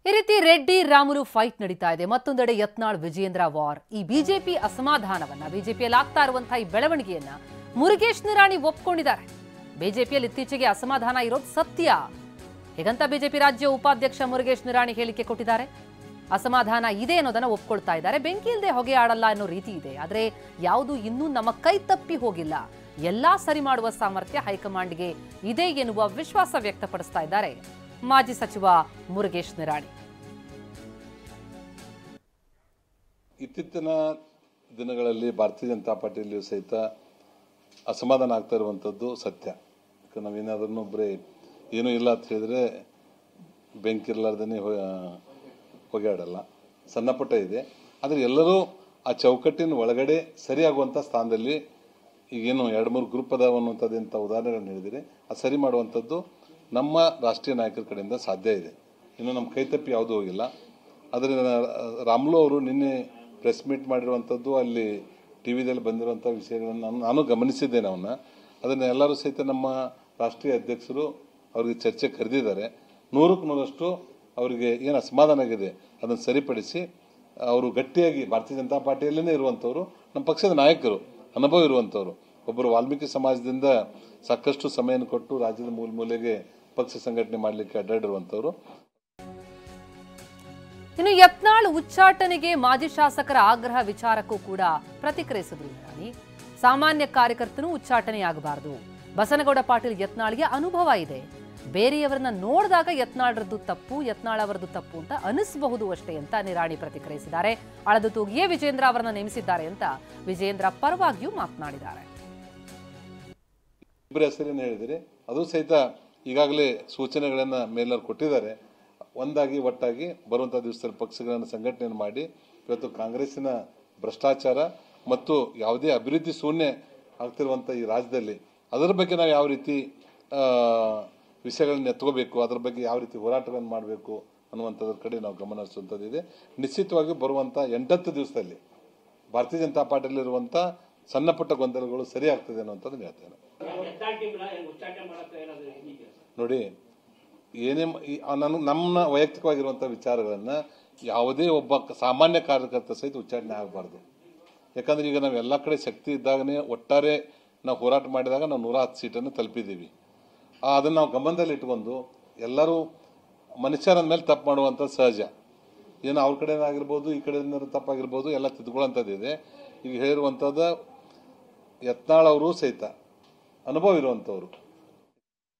ಈ ರೀತಿ ರೆಡ್ಡಿ ರಾಮುಲು ಫೈಟ್ ನಡೀತಾ ಇದೆ. ಮತ್ತೊಂದೆಡೆ ಯತ್ನಾಳ್ ವಿಜಯೇಂದ್ರ ವಾರ್. ಈ ಬಿಜೆಪಿ ಅಸಮಾಧಾನವನ್ನ, ಬಿಜೆಪಿಯಲ್ಲಿ ಆಗ್ತಾ ಇರುವಂತಹ ಈ ಬೆಳವಣಿಗೆಯನ್ನ ಮುರುಗೇಶ್ ನಿರಾಣಿ ಒಪ್ಪಿಕೊಂಡಿದ್ದಾರೆ. ಬಿಜೆಪಿಯಲ್ಲಿ ಇತ್ತೀಚೆಗೆ ಅಸಮಾಧಾನ ಇರೋದು ಸತ್ಯ ಹೀಗಂತ ಬಿಜೆಪಿ ರಾಜ್ಯ ಉಪಾಧ್ಯಕ್ಷ ಮುರುಗೇಶ್ ನಿರಾಣಿ ಹೇಳಿಕೆ ಕೊಟ್ಟಿದ್ದಾರೆ. ಅಸಮಾಧಾನ ಇದೆ ಅನ್ನೋದನ್ನ ಒಪ್ಕೊಳ್ತಾ ಇದ್ದಾರೆ. ಬೆಂಕಿ ಇಲ್ಲದೆ ಹೊಗೆ ಆಡಲ್ಲ ಅನ್ನೋ ರೀತಿ ಇದೆ. ಆದ್ರೆ ಯಾವುದು ಇನ್ನೂ ನಮ್ಮ ಕೈ ತಪ್ಪಿ ಹೋಗಿಲ್ಲ, ಎಲ್ಲಾ ಸರಿ ಮಾಡುವ ಸಾಮರ್ಥ್ಯ ಹೈಕಮಾಂಡ್ಗೆ ಇದೆ ಎನ್ನುವ ವಿಶ್ವಾಸ ವ್ಯಕ್ತಪಡಿಸ್ತಾ ಇದ್ದಾರೆ ಮಾಜಿ ಸಚಿವ ಮುರುಗೇಶ್ ನಿರಾಣಿ. ಇತ್ತೀಚಿನ ದಿನಗಳಲ್ಲಿ ಭಾರತೀಯ ಜನತಾ ಪಾರ್ಟಿಯಲ್ಲಿಯೂ ಸಹಿತ ಅಸಮಾಧಾನ ಆಗ್ತಾ ಇರುವಂಥದ್ದು ಸತ್ಯ. ನಾವೇನಾದ್ರೂ ಒಬ್ಬರೇ ಏನೂ ಇಲ್ಲ ಅಂತ ಹೇಳಿದ್ರೆ ಬೆಂಕಿ ಇರಲಾರ್ದೇ ಹೊಗೆಯಾಡಲ್ಲ. ಸಣ್ಣ ಪುಟ್ಟ ಇದೆ, ಆದರೆ ಎಲ್ಲರೂ ಆ ಚೌಕಟ್ಟಿನ ಒಳಗಡೆ ಸರಿಯಾಗುವಂಥ ಸ್ಥಾನದಲ್ಲಿ ಈಗೇನು 2-3 ಗ್ರೂಪ್ ಅದಾವ ಅನ್ನುವಂಥದ್ದು ಉದಾಹರಣೆಗಳನ್ನು ಹೇಳಿದಿರಿ. ಅದು ಸರಿ ಮಾಡುವಂಥದ್ದು ನಮ್ಮ ರಾಷ್ಟ್ರೀಯ ನಾಯಕರ ಕಡೆಯಿಂದ ಸಾಧ್ಯ ಇದೆ. ಇನ್ನು ನಮ್ಮ ಕೈ ತಪ್ಪಿ ಯಾವುದೂ ಹೋಗಿಲ್ಲ. ಆದರೆ ರಾಮುಲು ಅವರು ನಿನ್ನೆ ಪ್ರೆಸ್ ಮೀಟ್ ಮಾಡಿರುವಂಥದ್ದು, ಅಲ್ಲಿ ಟಿ ವಿದಲ್ಲಿ ಬಂದಿರುವಂಥ ವಿಷಯಗಳನ್ನು ನಾನು ಗಮನಿಸಿದ್ದೇನೆ. ಅದನ್ನು ಎಲ್ಲರೂ ಸಹಿತ ನಮ್ಮ ರಾಷ್ಟ್ರೀಯ ಅಧ್ಯಕ್ಷರು ಅವರಿಗೆ ಚರ್ಚೆ ಕರೆದಿದ್ದಾರೆ. 100ಕ್ಕೆ 100ರಷ್ಟು ಅವರಿಗೆ ಏನು ಅಸಮಾಧಾನ ಆಗಿದೆ ಅದನ್ನು ಸರಿಪಡಿಸಿ ಅವರು ಗಟ್ಟಿಯಾಗಿ ಭಾರತೀಯ ಜನತಾ ಪಾರ್ಟಿಯಲ್ಲೇ ಇರುವಂಥವ್ರು, ನಮ್ಮ ಪಕ್ಷದ ನಾಯಕರು, ಅನುಭವ ಇರುವಂಥವ್ರು, ಒಬ್ಬರು ವಾಲ್ಮೀಕಿ ಸಮಾಜದಿಂದ ಸಾಕಷ್ಟು ಸಮಯವನ್ನು ಕೊಟ್ಟು ರಾಜ್ಯದ ಮೂಲೆಗೆ ಪಕ್ಷ ಸಂಘಟನೆ ಮಾಡಲಿಕ್ಕೆ ಅಡ್ಡಾಡಿರುವಂಥವ್ರು. ಇನ್ನು ಯತ್ನಾಳ್ ಉಚ್ಚಾಟನೆಗೆ ಮಾಜಿ ಶಾಸಕರ ಆಗ್ರಹ ವಿಚಾರಕ್ಕೂ ಕೂಡ ಪ್ರತಿಕ್ರಿಯಿಸಿದ್ರು ನಿರಾಣಿ. ಸಾಮಾನ್ಯ ಕಾರ್ಯಕರ್ತನೂ ಉಚ್ಚಾಟನೆಯಾಗಬಾರದು. ಬಸನಗೌಡ ಪಾಟೀಲ್ ಯತ್ನಾಳ್ಗೆ ಅನುಭವ ಇದೆ. ಬೇರೆಯವರನ್ನ ನೋಡಿದಾಗ ಯತ್ನಾಳ್ರದ್ದು ತಪ್ಪು, ಯತ್ನಾಳ್ ಅವರದ್ದು ತಪ್ಪು ಅಂತ ಅನಿಸಬಹುದು ಅಷ್ಟೇ ಅಂತ ನಿರಾಣಿ ಪ್ರತಿಕ್ರಿಯಿಸಿದ್ದಾರೆ. ಅಳದು ತೂಗಿಯೇ ವಿಜೇಂದ್ರ ಅವರನ್ನ ನೇಮಿಸಿದ್ದಾರೆ ಅಂತ ವಿಜೇಂದ್ರ ಪರವಾಗಿಯೂ ಮಾತನಾಡಿದ್ದಾರೆ. ಇಬ್ಬರ ಹೆಸರೇನು ಹೇಳಿದಿರಿ, ಅದು ಸಹಿತ ಈಗಾಗಲೇ ಸೂಚನೆಗಳನ್ನು ಮೇಲವರು ಕೊಟ್ಟಿದ್ದಾರೆ. ಒಟ್ಟಾಗಿ ಬರುವಂಥ ದಿವಸದಲ್ಲಿ ಪಕ್ಷಗಳನ್ನು ಸಂಘಟನೆ ಮಾಡಿ ಇವತ್ತು ಕಾಂಗ್ರೆಸ್ಸಿನ ಭ್ರಷ್ಟಾಚಾರ ಮತ್ತು ಯಾವುದೇ ಅಭಿವೃದ್ಧಿ ಶೂನ್ಯ ಆಗ್ತಿರುವಂಥ ಈ ರಾಜ್ಯದಲ್ಲಿ ಅದರ ಬಗ್ಗೆ ನಾವು ಯಾವ ರೀತಿ ವಿಷಯಗಳನ್ನ ಎತ್ಕೋಬೇಕು, ಅದರ ಬಗ್ಗೆ ಯಾವ ರೀತಿ ಹೋರಾಟಗಳನ್ನು ಮಾಡಬೇಕು ಅನ್ನುವಂಥದ್ರ ಕಡೆ ನಾವು ಗಮನ ಹರಿಸುವಂಥದ್ದಿದೆ. ನಿಶ್ಚಿತವಾಗಿ ಬರುವಂಥ 8 ದಿವಸದಲ್ಲಿ ಭಾರತೀಯ ಜನತಾ ಪಾರ್ಟಿಯಲ್ಲಿರುವಂಥ ಸಣ್ಣ ಪುಟ್ಟ ಗೊಂದಲಗಳು ಸರಿ ಆಗ್ತದೆ ಅನ್ನುವಂಥದ್ದನ್ನು ಹೇಳ್ತೇನೆ. ನೋಡಿ, ಏನೇ ನಮ್ಮ ವೈಯಕ್ತಿಕವಾಗಿರುವಂಥ ವಿಚಾರಗಳನ್ನು ಯಾವುದೇ ಒಬ್ಬ ಸಾಮಾನ್ಯ ಕಾರ್ಯಕರ್ತ ಸಹಿತ ಉಚ್ಚಾಟನೆ ಆಗಬಾರ್ದು. ಯಾಕಂದ್ರೆ ಈಗ ನಾವು ಎಲ್ಲ ಕಡೆ ಶಕ್ತಿ ಇದ್ದಾಗನೇ ಒಟ್ಟಾರೆ ನಾವು ಹೋರಾಟ ಮಾಡಿದಾಗ ನಾವು 110 ಸೀಟನ್ನು ತಲುಪಿದ್ದೀವಿ. ಅದನ್ನು ನಾವು ಗಮನದಲ್ಲಿ ಇಟ್ಕೊಂಡು ಎಲ್ಲರೂ ಮನುಷ್ಯರ ಮೇಲೆ ತಪ್ಪು ಮಾಡುವಂಥದ್ದು ಸಹಜ. ಏನು ಅವ್ರ ಕಡೆಯಿಂದ ಆಗಿರ್ಬೋದು, ಈ ಕಡೆಯಿಂದ ತಪ್ಪಾಗಿರ್ಬೋದು, ಎಲ್ಲ ತಿದ್ಕೊಳ್ಳೋಂಥದ್ದಿದೆ. ಈಗ ಹೇಳಿರುವಂಥದ್ದು ಯತ್ನಾಳ್ ಅವರು ಸಹಿತ ಅನುಭವ ಇರುವಂಥವ್ರು.